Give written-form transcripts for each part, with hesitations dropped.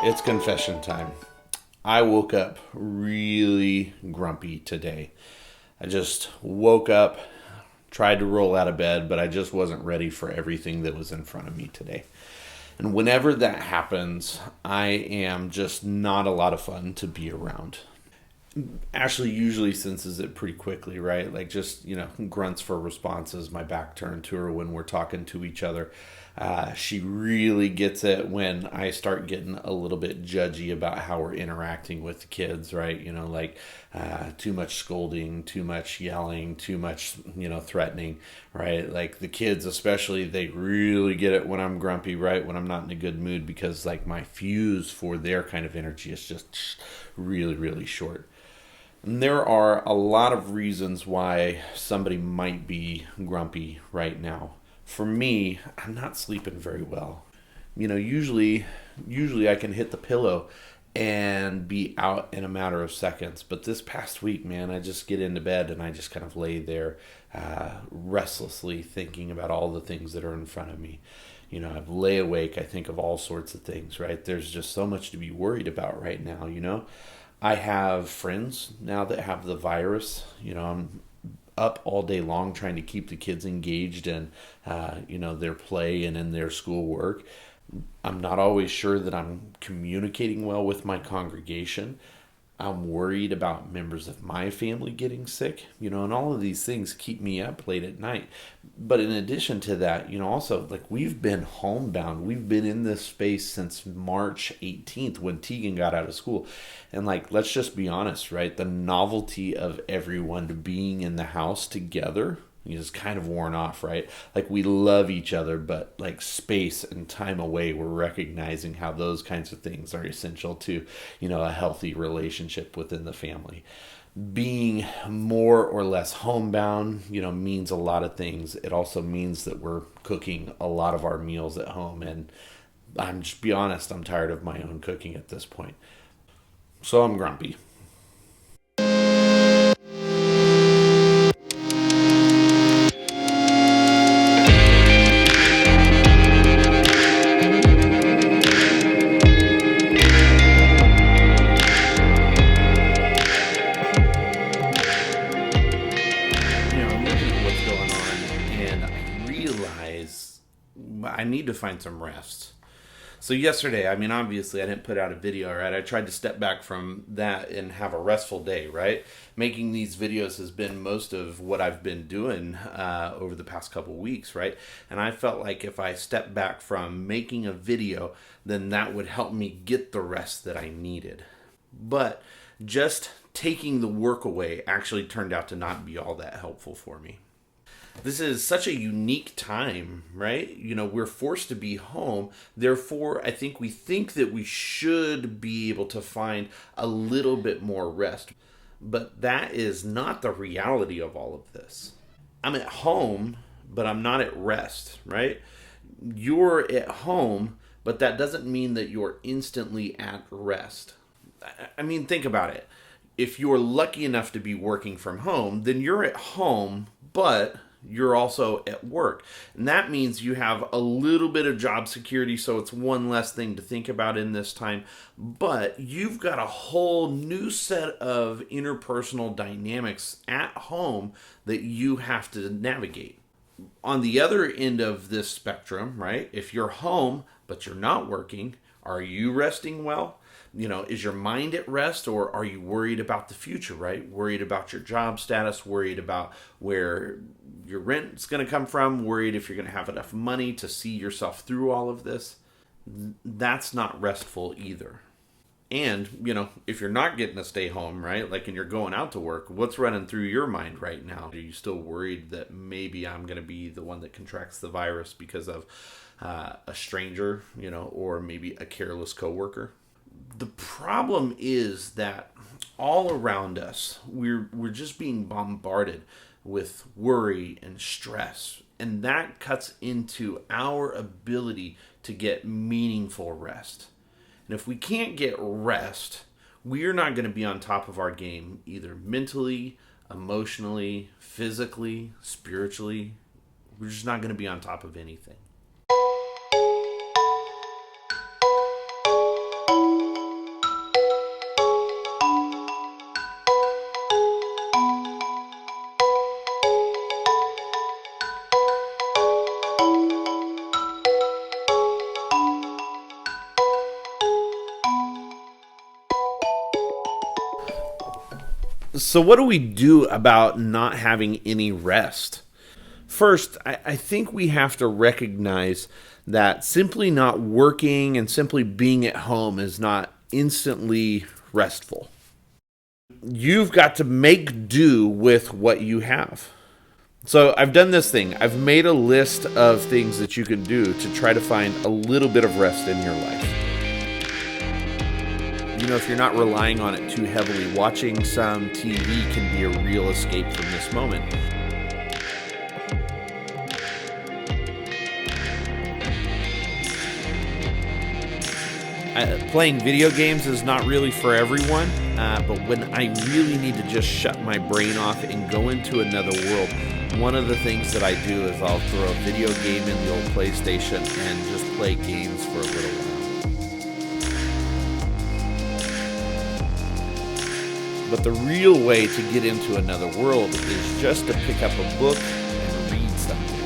It's confession time. I woke up really grumpy today. I just woke up, tried to roll out of bed, but I just wasn't ready for everything that was in front of me today. And whenever that happens, I am just not a lot of fun to be around. Ashley usually senses it pretty quickly, right? Like just, grunts for responses, my back turned to her when we're talking to each other. She really gets it when I start getting a little bit judgy about how we're interacting with the kids, right? Too much scolding, too much yelling, too much, threatening, right? Like the kids especially, they really get it when I'm grumpy, right? When I'm not in a good mood, because like my fuse for their kind of energy is just really, really short. And there are a lot of reasons why somebody might be grumpy right now. For me, I'm not sleeping very well. Usually I can hit the pillow and be out in a matter of seconds. But this past week, man, I just get into bed and I just kind of lay there restlessly thinking about all the things that are in front of me. I lay awake, I think of all sorts of things, right? There's just so much to be worried about right now. I have friends now that have the virus. I'm up all day long trying to keep the kids engaged in, their play and in their schoolwork. I'm not always sure that I'm communicating well with my congregation. I'm worried about members of my family getting sick, and all of these things keep me up late at night. But in addition to that, also, like, we've been homebound. We've been in this space since March 18th when Tegan got out of school. And, like, let's just be honest, right? The novelty of everyone being in the house together is kind of worn off, right? Like, we love each other, but like space and time away, we're recognizing how those kinds of things are essential to, a healthy relationship within the family. Being more or less homebound, means a lot of things. It also means that we're cooking a lot of our meals at home. And I'm just be honest, I'm tired of my own cooking at this point. So I'm grumpy. I need to find some rest. So yesterday, obviously I didn't put out a video, right? I tried to step back from that and have a restful day, right? Making these videos has been most of what I've been doing over the past couple weeks, right? And I felt like if I stepped back from making a video, then that would help me get the rest that I needed. But just taking the work away actually turned out to not be all that helpful for me. This is such a unique time, right? We're forced to be home. Therefore, I think we think that we should be able to find a little bit more rest. But that is not the reality of all of this. I'm at home, but I'm not at rest, right? You're at home, but that doesn't mean that you're instantly at rest. Think about it. If you're lucky enough to be working from home, then you're at home, but you're also at work. And that means you have a little bit of job security, so it's one less thing to think about in this time. But you've got a whole new set of interpersonal dynamics at home that you have to navigate. On the other end of this spectrum, right, if you're home but you're not working, are you resting well? Is your mind at rest, or are you worried about the future, right? Worried about your job status, worried about where your rent's going to come from, worried if you're going to have enough money to see yourself through all of this. That's not restful either. And, if you're not getting to stay home, right, like, and you're going out to work, what's running through your mind right now? Are you still worried that maybe I'm going to be the one that contracts the virus because of a stranger, or maybe a careless coworker? The problem is that all around us, we're just being bombarded with worry and stress. And that cuts into our ability to get meaningful rest. And if we can't get rest, we're not going to be on top of our game, either mentally, emotionally, physically, spiritually. We're just not going to be on top of anything. So what do we do about not having any rest? First, I think we have to recognize that simply not working and simply being at home is not instantly restful. You've got to make do with what you have. So I've done this thing. I've made a list of things that you can do to try to find a little bit of rest in your life. You know, if you're not relying on it too heavily, watching some TV can be a real escape from this moment. Playing video games is not really for everyone, but when I really need to just shut my brain off and go into another world, one of the things that I do is I'll throw a video game in the old PlayStation and just play games for a little while. But the real way to get into another world is just to pick up a book and read something.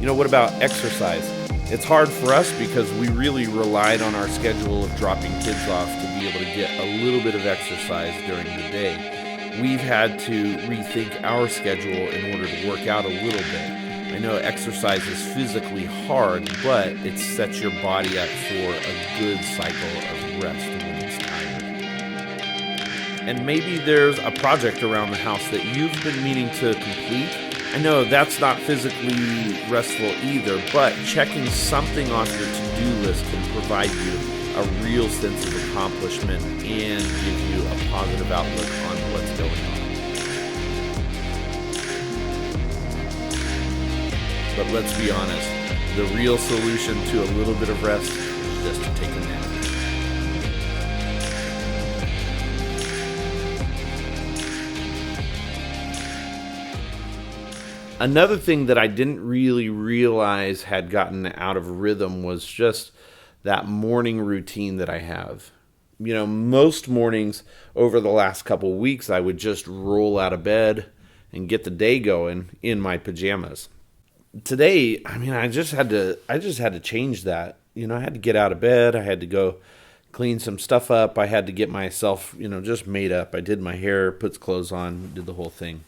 You know, what about exercise? It's hard for us because we really relied on our schedule of dropping kids off to be able to get a little bit of exercise during the day. We've had to rethink our schedule in order to work out a little bit. I know exercise is physically hard, but it sets your body up for a good cycle of rest when it's tired. And maybe there's a project around the house that you've been meaning to complete. I know that's not physically restful either, but checking something off your to-do list can provide you a real sense of accomplishment and give you a positive outlook on what's going on. But let's be honest, the real solution to a little bit of rest is just to take a nap. Another thing that I didn't really realize had gotten out of rhythm was just that morning routine that I have. You know, most mornings over the last couple weeks, I would just roll out of bed and get the day going in my pajamas. Today, I just had to change that. You know, I had to get out of bed. I had to go clean some stuff up. I had to get myself, just made up. I did my hair, put clothes on, did the whole thing.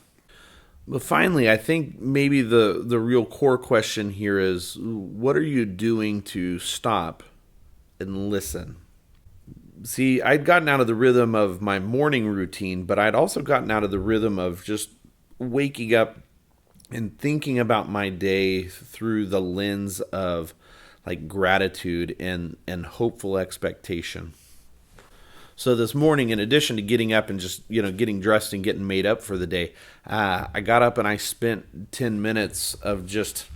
But finally, I think maybe the real core question here is, what are you doing to stop and listen? See, I'd gotten out of the rhythm of my morning routine, but I'd also gotten out of the rhythm of just waking up and thinking about my day through the lens of like gratitude and hopeful expectation. So this morning, in addition to getting up and just, getting dressed and getting made up for the day, I got up and I spent 10 minutes of just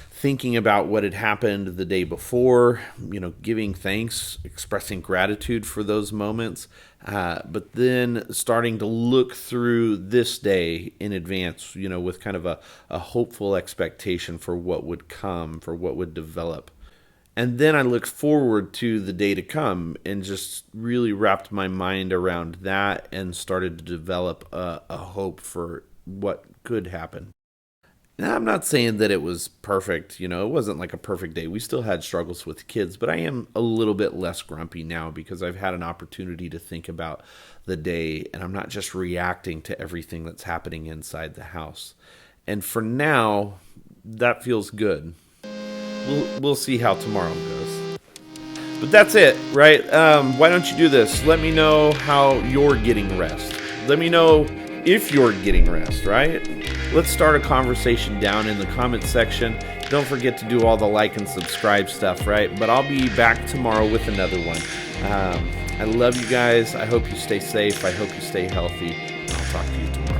thinking about what had happened the day before, giving thanks, expressing gratitude for those moments, but then starting to look through this day in advance, with kind of a hopeful expectation for what would come, for what would develop. And then I looked forward to the day to come and just really wrapped my mind around that and started to develop a hope for what could happen. Now, I'm not saying that it was perfect. It wasn't like a perfect day. We still had struggles with kids, but I am a little bit less grumpy now because I've had an opportunity to think about the day and I'm not just reacting to everything that's happening inside the house. And for now, that feels good. We'll see how tomorrow goes. But that's it, right? Why don't you do this? Let me know how you're getting rest. Let me know if you're getting rest, right? Let's start a conversation down in the comments section. Don't forget to do all the like and subscribe stuff, right? But I'll be back tomorrow with another one. I love you guys. I hope you stay safe. I hope you stay healthy. And I'll talk to you tomorrow.